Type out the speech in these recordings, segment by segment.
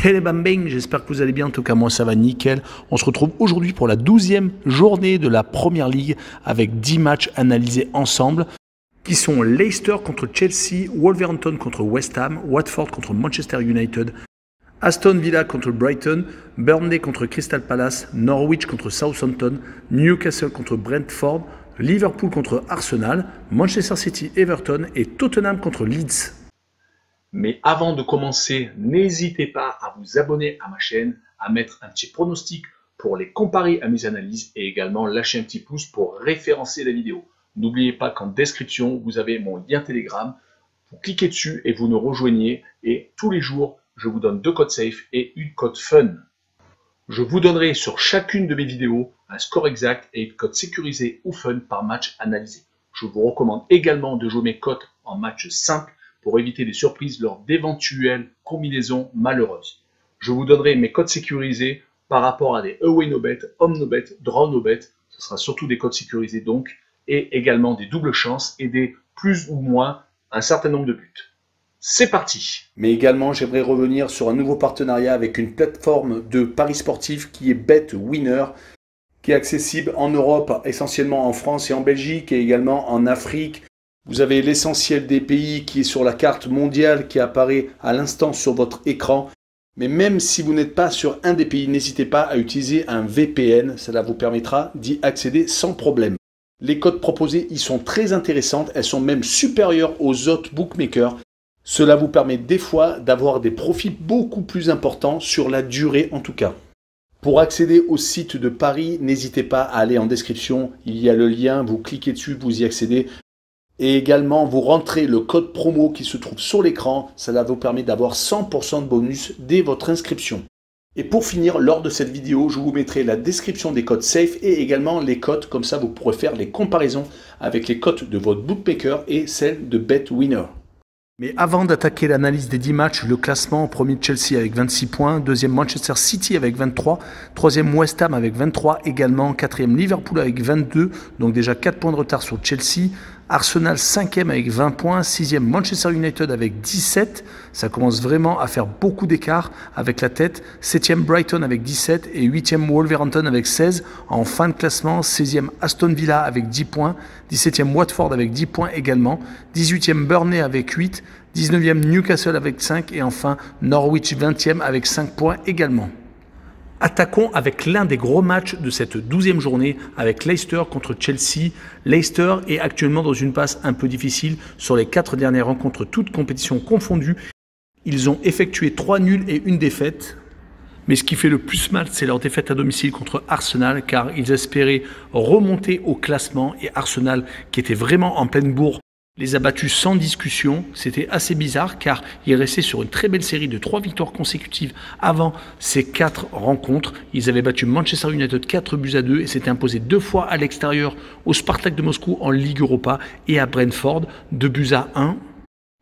Hey les bambing, j'espère que vous allez bien, en tout cas moi ça va nickel. On se retrouve aujourd'hui pour la 12e journée de la Première Ligue avec 10 matchs analysés ensemble qui sont Leicester contre Chelsea, Wolverhampton contre West Ham, Watford contre Manchester United, Aston Villa contre Brighton, Burnley contre Crystal Palace, Norwich contre Southampton, Newcastle contre Brentford, Liverpool contre Arsenal, Manchester City Everton et Tottenham contre Leeds. Mais avant de commencer, n'hésitez pas à vous abonner à ma chaîne, à mettre un petit pronostic pour les comparer à mes analyses et également lâcher un petit pouce pour référencer la vidéo. N'oubliez pas qu'en description, vous avez mon lien Telegram. Vous cliquez dessus et vous nous rejoignez. Et tous les jours, je vous donne 2 codes safe et une code fun. Je vous donnerai sur chacune de mes vidéos un score exact et une cote sécurisée ou fun par match analysé. Je vous recommande également de jouer mes cotes en match simple pour éviter des surprises lors d'éventuelles combinaisons malheureuses. Je vous donnerai mes codes sécurisés par rapport à des away no bet, home no bet, draw no bet. Ce sera surtout des codes sécurisés donc, et également des doubles chances et des plus ou moins un certain nombre de buts. C'est parti! Mais également, j'aimerais revenir sur un nouveau partenariat avec une plateforme de paris sportifs qui est BetWinner, qui est accessible en Europe, essentiellement en France et en Belgique, et également en Afrique. Vous avez l'essentiel des pays qui est sur la carte mondiale qui apparaît à l'instant sur votre écran. Mais même si vous n'êtes pas sur un des pays, n'hésitez pas à utiliser un VPN. Cela vous permettra d'y accéder sans problème. Les cotes proposées y sont très intéressantes. Elles sont même supérieures aux autres bookmakers. Cela vous permet des fois d'avoir des profits beaucoup plus importants sur la durée en tout cas. Pour accéder au site de Paris, n'hésitez pas à aller en description. Il y a le lien, vous cliquez dessus, vous y accédez. Et également, vous rentrez le code promo qui se trouve sur l'écran. Cela vous permet d'avoir 100% de bonus dès votre inscription. Et pour finir, lors de cette vidéo, je vous mettrai la description des codes safe et également les cotes. Comme ça, vous pourrez faire les comparaisons avec les cotes de votre bookmaker et celles de BetWinner. Mais avant d'attaquer l'analyse des 10 matchs, le classement, premier Chelsea avec 26 points, deuxième Manchester City avec 23, troisième West Ham avec 23 également, quatrième Liverpool avec 22, donc déjà 4 points de retard sur Chelsea, Arsenal 5e avec 20 points, 6e Manchester United avec 17, ça commence vraiment à faire beaucoup d'écart avec la tête, 7e Brighton avec 17 et 8e Wolverhampton avec 16, en fin de classement, 16e Aston Villa avec 10 points, 17e Watford avec 10 points également, 18e Burnley avec 8, 19e Newcastle avec 5 et enfin Norwich 20e avec 5 points également. Attaquons avec l'un des gros matchs de cette 12e journée avec Leicester contre Chelsea. Leicester est actuellement dans une passe un peu difficile sur les 4 dernières rencontres, toutes compétitions confondues. Ils ont effectué 3 nuls et 1 défaite. Mais ce qui fait le plus mal, c'est leur défaite à domicile contre Arsenal, car ils espéraient remonter au classement et Arsenal, qui était vraiment en pleine bourre, les a battus sans discussion. C'était assez bizarre car ils restaient sur une très belle série de 3 victoires consécutives avant ces 4 rencontres. Ils avaient battu Manchester United 4-2 et s'étaient imposés 2 fois à l'extérieur au Spartak de Moscou en Ligue Europa et à Brentford 2-1.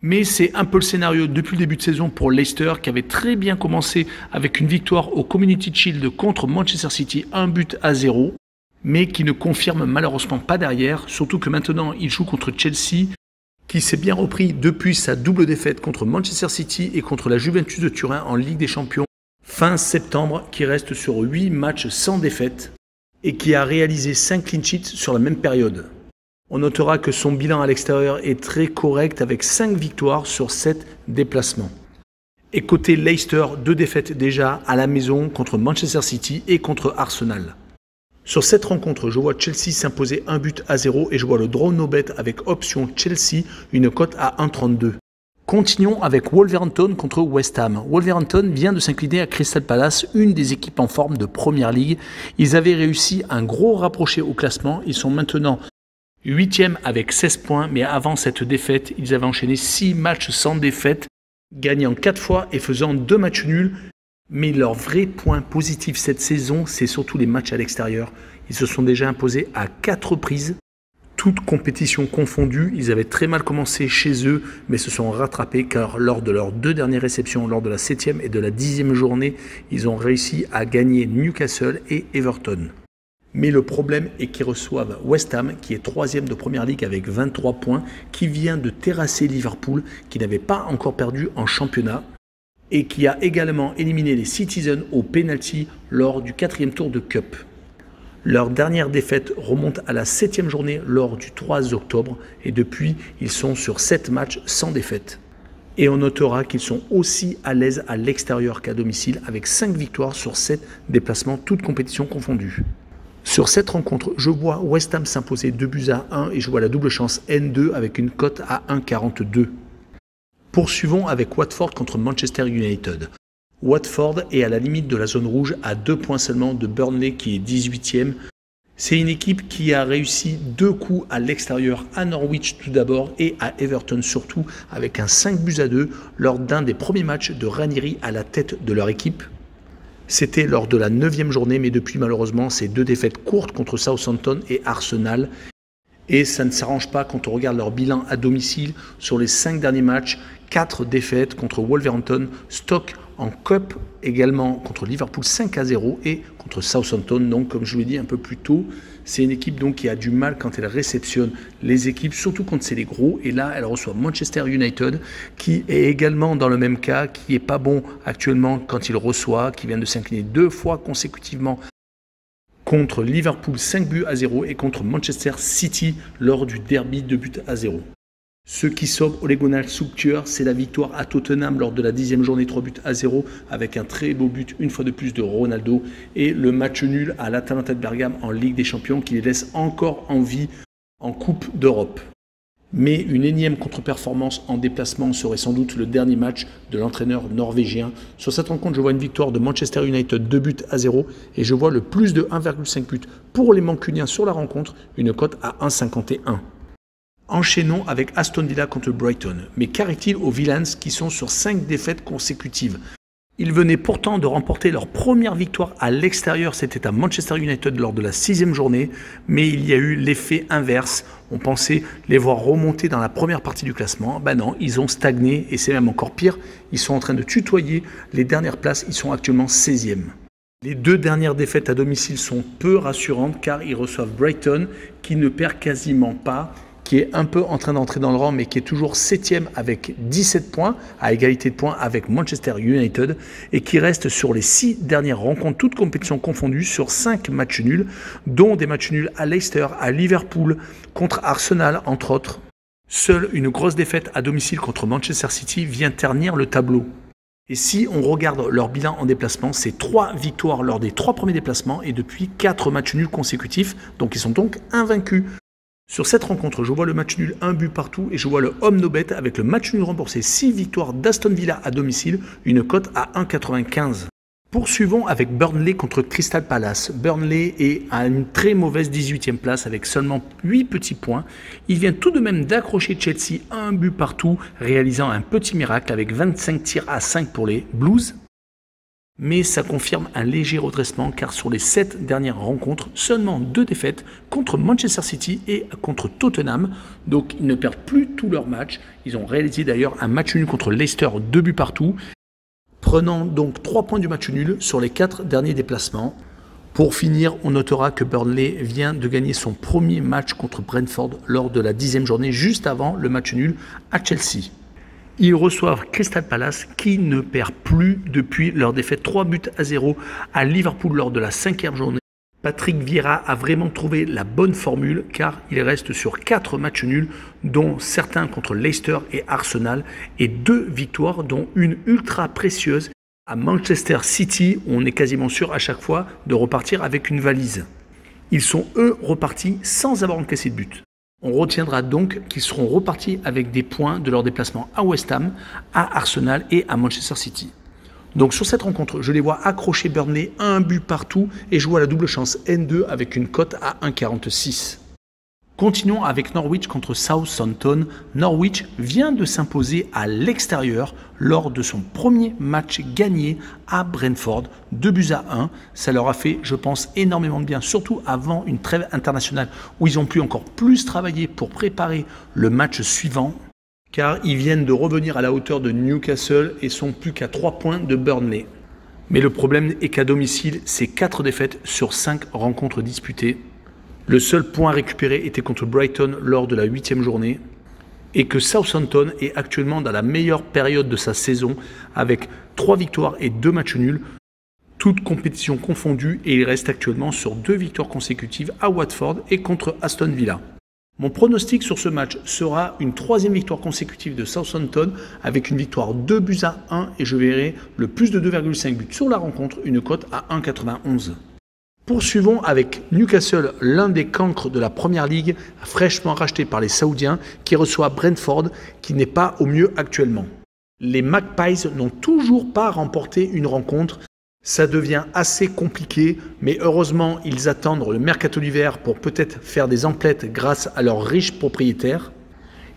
Mais c'est un peu le scénario depuis le début de saison pour Leicester qui avait très bien commencé avec une victoire au Community Shield contre Manchester City 1-0. Mais qui ne confirme malheureusement pas derrière, surtout que maintenant il joue contre Chelsea, qui s'est bien repris depuis sa double défaite contre Manchester City et contre la Juventus de Turin en Ligue des Champions fin septembre, qui reste sur 8 matchs sans défaite et qui a réalisé 5 clean sheets sur la même période. On notera que son bilan à l'extérieur est très correct avec 5 victoires sur 7 déplacements. Et côté Leicester, 2 défaites déjà à la maison contre Manchester City et contre Arsenal. Sur cette rencontre, je vois Chelsea s'imposer 1-0 et je vois le draw no bet avec option Chelsea, une cote à 1,32. Continuons avec Wolverhampton contre West Ham. Wolverhampton vient de s'incliner à Crystal Palace, une des équipes en forme de Première Ligue. Ils avaient réussi un gros rapproché au classement. Ils sont maintenant 8e avec 16 points, mais avant cette défaite, ils avaient enchaîné 6 matchs sans défaite, gagnant 4 fois et faisant 2 matchs nuls. Mais leur vrai point positif cette saison, c'est surtout les matchs à l'extérieur. Ils se sont déjà imposés à 4 reprises, toutes compétitions confondues. Ils avaient très mal commencé chez eux, mais se sont rattrapés car lors de leurs 2 dernières réceptions, lors de la 7e et de la 10e journée, ils ont réussi à gagner Newcastle et Everton. Mais le problème est qu'ils reçoivent West Ham, qui est 3e de Première Ligue avec 23 points, qui vient de terrasser Liverpool, qui n'avait pas encore perdu en championnat. et qui a également éliminé les Citizens au penalty lors du 4e tour de Cup. Leur dernière défaite remonte à la 7e journée lors du 3 octobre et depuis, ils sont sur 7 matchs sans défaite. Et on notera qu'ils sont aussi à l'aise à l'extérieur qu'à domicile avec 5 victoires sur 7 déplacements, toutes compétitions confondues. Sur cette rencontre, je vois West Ham s'imposer 2-1 et je vois la double chance N2 avec une cote à 1,42. Poursuivons avec Watford contre Manchester United. Watford est à la limite de la zone rouge à 2 points seulement de Burnley qui est 18e. C'est une équipe qui a réussi 2 coups à l'extérieur à Norwich tout d'abord et à Everton surtout avec un 5-2 lors d'un des premiers matchs de Ranieri à la tête de leur équipe. C'était lors de la 9e journée mais depuis malheureusement ces 2 défaites courtes contre Southampton et Arsenal. Et ça ne s'arrange pas quand on regarde leur bilan à domicile sur les 5 derniers matchs. 4 défaites contre Wolverhampton, Stoke en Cup, également contre Liverpool 5-0 et contre Southampton. Donc comme je vous l'ai dit un peu plus tôt, c'est une équipe donc qui a du mal quand elle réceptionne les équipes, surtout quand c'est les gros. Et là, elle reçoit Manchester United qui est également dans le même cas, qui n'est pas bon actuellement quand il reçoit, qui vient de s'incliner 2 fois consécutivement contre Liverpool 5-0 et contre Manchester City lors du derby 2-0. Ce qui sauve Ole Gunnar Solskjaer, c'est la victoire à Tottenham lors de la 10e journée 3-0 avec un très beau but une fois de plus de Ronaldo et le match nul à l'Atalanta de Bergame en Ligue des Champions qui les laisse encore en vie en Coupe d'Europe. Mais une énième contre-performance en déplacement serait sans doute le dernier match de l'entraîneur norvégien. Sur cette rencontre, je vois une victoire de Manchester United 2-0 et je vois le plus de 1,5 but pour les Mancuniens sur la rencontre, une cote à 1,51. Enchaînons avec Aston Villa contre Brighton. Mais qu'arrive-t-il aux Villains qui sont sur 5 défaites consécutives? Ils venaient pourtant de remporter leur première victoire à l'extérieur, c'était à Manchester United lors de la 6e journée, mais il y a eu l'effet inverse. On pensait les voir remonter dans la première partie du classement. Ben non, ils ont stagné et c'est même encore pire. Ils sont en train de tutoyer les dernières places, ils sont actuellement 16e. Les 2 dernières défaites à domicile sont peu rassurantes car ils reçoivent Brighton qui ne perd quasiment pas, qui est un peu en train d'entrer dans le rang, mais qui est toujours 7e avec 17 points, à égalité de points avec Manchester United, et qui reste sur les 6 dernières rencontres, toutes compétitions confondues, sur 5 matchs nuls, dont des matchs nuls à Leicester, à Liverpool, contre Arsenal, entre autres. Seule une grosse défaite à domicile contre Manchester City vient ternir le tableau. Et si on regarde leur bilan en déplacement, c'est 3 victoires lors des 3 premiers déplacements, et depuis 4 matchs nuls consécutifs, donc ils sont donc invaincus. Sur cette rencontre, je vois le match nul 1 but partout et je vois le home no bet avec le match nul remboursé 6 victoires d'Aston Villa à domicile, une cote à 1,95. Poursuivons avec Burnley contre Crystal Palace. Burnley est à une très mauvaise 18e place avec seulement 8 petits points. Il vient tout de même d'accrocher Chelsea 1 but partout, réalisant un petit miracle avec 25 tirs à 5 pour les Blues. Mais ça confirme un léger redressement car sur les 7 dernières rencontres, seulement 2 défaites contre Manchester City et contre Tottenham. Donc ils ne perdent plus tous leurs matchs. Ils ont réalisé d'ailleurs un match nul contre Leicester, 2 buts partout. Prenant donc 3 points du match nul sur les 4 derniers déplacements. Pour finir, on notera que Burnley vient de gagner son premier match contre Brentford lors de la 10e journée, juste avant le match nul à Chelsea. Ils reçoivent Crystal Palace qui ne perd plus depuis leur défaite 3-0 à Liverpool lors de la 5e journée. Patrick Vieira a vraiment trouvé la bonne formule car il reste sur 4 matchs nuls dont certains contre Leicester et Arsenal et 2 victoires dont une ultra précieuse à Manchester City où on est quasiment sûr à chaque fois de repartir avec une valise. Ils sont eux repartis sans avoir encaissé de but. On retiendra donc qu'ils seront repartis avec des points de leur déplacement à West Ham, à Arsenal et à Manchester City. Donc sur cette rencontre, je les vois accrocher Burnley 1 but partout et je vois la double chance N2 avec une cote à 1,46. Continuons avec Norwich contre Southampton. Norwich vient de s'imposer à l'extérieur lors de son premier match gagné à Brentford, 2-1. Ça leur a fait, je pense, énormément de bien, surtout avant une trêve internationale où ils ont pu encore plus travailler pour préparer le match suivant, car ils viennent de revenir à la hauteur de Newcastle et sont plus qu'à 3 points de Burnley. Mais le problème est qu'à domicile, c'est 4 défaites sur 5 rencontres disputées. Le seul point récupéré était contre Brighton lors de la 8e journée. et que Southampton est actuellement dans la meilleure période de sa saison avec 3 victoires et 2 matchs nuls, toutes compétitions confondues, et il reste actuellement sur 2 victoires consécutives à Watford et contre Aston Villa. Mon pronostic sur ce match sera une 3e victoire consécutive de Southampton avec une victoire 2-1 et je verrai le plus de 2,5 buts sur la rencontre, une cote à 1,91. Poursuivons avec Newcastle, l'un des cancres de la Première Ligue, fraîchement racheté par les Saoudiens, qui reçoit Brentford, qui n'est pas au mieux actuellement. Les Magpies n'ont toujours pas remporté une rencontre. Ça devient assez compliqué, mais heureusement, ils attendent le mercato d'hiver pour peut-être faire des emplettes grâce à leurs riches propriétaires.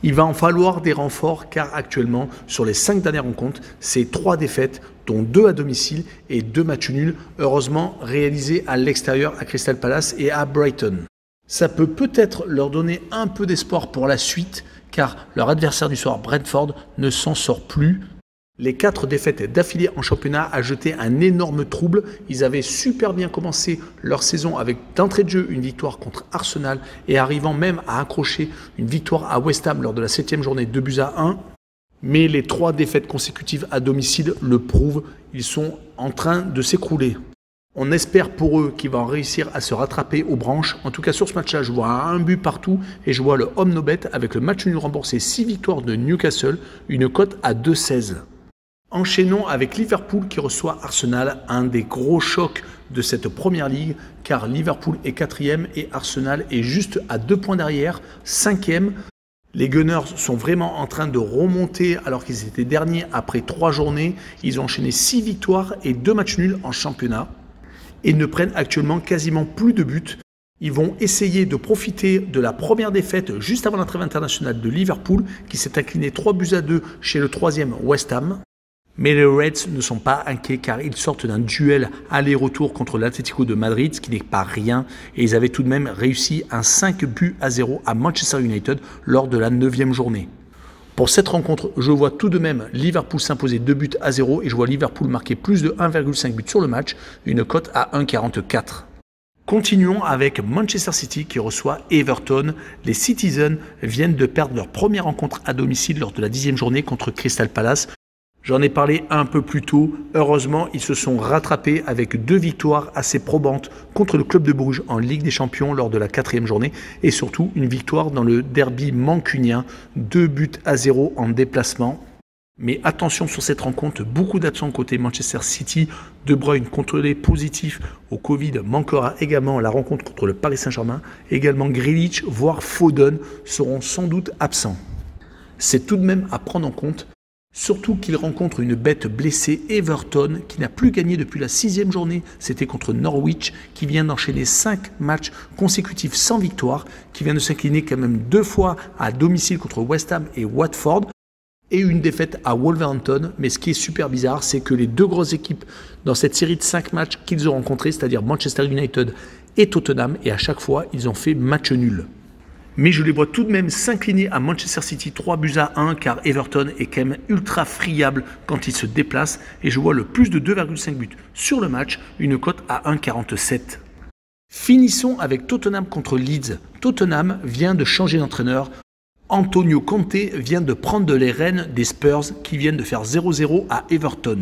Il va en falloir des renforts car actuellement, sur les 5 dernières rencontres, c'est 3 défaites, dont 2 à domicile et 2 matchs nuls, heureusement réalisés à l'extérieur à Crystal Palace et à Brighton. Ça peut peut-être leur donner un peu d'espoir pour la suite car leur adversaire du soir, Brentford, ne s'en sort plus. Les 4 défaites d'affilée en championnat a jeté un énorme trouble. Ils avaient super bien commencé leur saison avec d'entrée de jeu une victoire contre Arsenal et arrivant même à accrocher une victoire à West Ham lors de la 7e journée 2-1. Mais les 3 défaites consécutives à domicile le prouvent. Ils sont en train de s'écrouler. On espère pour eux qu'ils vont réussir à se rattraper aux branches. En tout cas, sur ce match-là, je vois un but partout et je vois le home no bet avec le match nul remboursé 6 victoires de Newcastle, une cote à 2,16. Enchaînons avec Liverpool qui reçoit Arsenal, un des gros chocs de cette Première Ligue, car Liverpool est 4e et Arsenal est juste à 2 points derrière, 5e. Les Gunners sont vraiment en train de remonter alors qu'ils étaient derniers après 3 journées. Ils ont enchaîné 6 victoires et 2 matchs nuls en championnat et ne prennent actuellement quasiment plus de buts. Ils vont essayer de profiter de la première défaite juste avant la trêve internationale de Liverpool qui s'est incliné 3-2 chez le 3e West Ham. Mais les Reds ne sont pas inquiets car ils sortent d'un duel aller-retour contre l'Atlético de Madrid, ce qui n'est pas rien. Et ils avaient tout de même réussi un 5-0 à Manchester United lors de la 9e journée. Pour cette rencontre, je vois tout de même Liverpool s'imposer 2-0 et je vois Liverpool marquer plus de 1,5 buts sur le match, une cote à 1,44. Continuons avec Manchester City qui reçoit Everton. Les Citizens viennent de perdre leur première rencontre à domicile lors de la 10e journée contre Crystal Palace. J'en ai parlé un peu plus tôt. Heureusement, ils se sont rattrapés avec 2 victoires assez probantes contre le club de Bruges en Ligue des Champions lors de la 4e journée et surtout une victoire dans le derby mancunien, 2-0 en déplacement. Mais attention sur cette rencontre, beaucoup d'absents côté Manchester City. De Bruyne contrôlé positif au Covid manquera également la rencontre contre le Paris Saint-Germain. Également Grealish, voire Foden seront sans doute absents. C'est tout de même à prendre en compte. Surtout qu'il rencontre une bête blessée, Everton, qui n'a plus gagné depuis la 6e journée. C'était contre Norwich, qui vient d'enchaîner 5 matchs consécutifs sans victoire, qui vient de s'incliner quand même 2 fois à domicile contre West Ham et Watford, et une défaite à Wolverhampton. Mais ce qui est super bizarre, c'est que les 2 grosses équipes dans cette série de 5 matchs qu'ils ont rencontrés, c'est-à-dire Manchester United et Tottenham, et à chaque fois, ils ont fait match nul. Mais je les vois tout de même s'incliner à Manchester City 3-1 car Everton est quand même ultra friable quand il se déplace et je vois le plus de 2,5 buts sur le match, une cote à 1,47. Finissons avec Tottenham contre Leeds. Tottenham vient de changer d'entraîneur. Antonio Conte vient de prendre les rênes des Spurs qui viennent de faire 0-0 à Everton.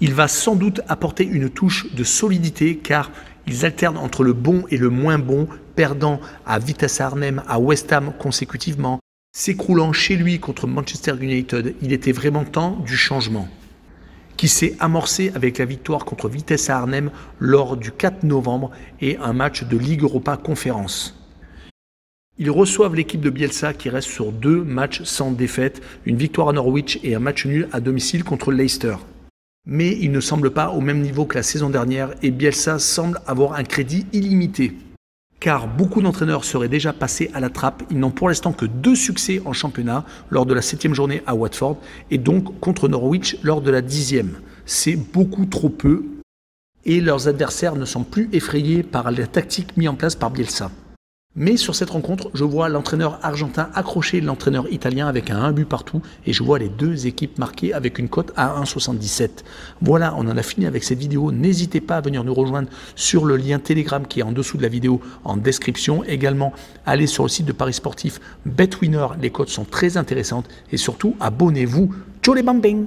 Il va sans doute apporter une touche de solidité car ils alternent entre le bon et le moins bon, perdant à Vitesse Arnhem, à West Ham consécutivement, s'écroulant chez lui contre Manchester United. Il était vraiment temps du changement, qui s'est amorcé avec la victoire contre Vitesse Arnhem lors du 4 novembre et un match de Ligue Europa Conférence. Ils reçoivent l'équipe de Bielsa qui reste sur 2 matchs sans défaite, une victoire à Norwich et un match nul à domicile contre Leicester. Mais il ne semble pas au même niveau que la saison dernière et Bielsa semble avoir un crédit illimité. Car beaucoup d'entraîneurs seraient déjà passés à la trappe, ils n'ont pour l'instant que 2 succès en championnat lors de la 7e journée à Watford et donc contre Norwich lors de la 10e. C'est beaucoup trop peu et leurs adversaires ne sont plus effrayés par la tactique mise en place par Bielsa. Mais sur cette rencontre, je vois l'entraîneur argentin accrocher l'entraîneur italien avec un but partout et je vois les deux équipes marquées avec une cote à 1,77. Voilà, on en a fini avec cette vidéo. N'hésitez pas à venir nous rejoindre sur le lien Telegram qui est en dessous de la vidéo en description. Également, allez sur le site de Paris Sportif BetWinner, les cotes sont très intéressantes et surtout, abonnez-vous. Ciao les bambins!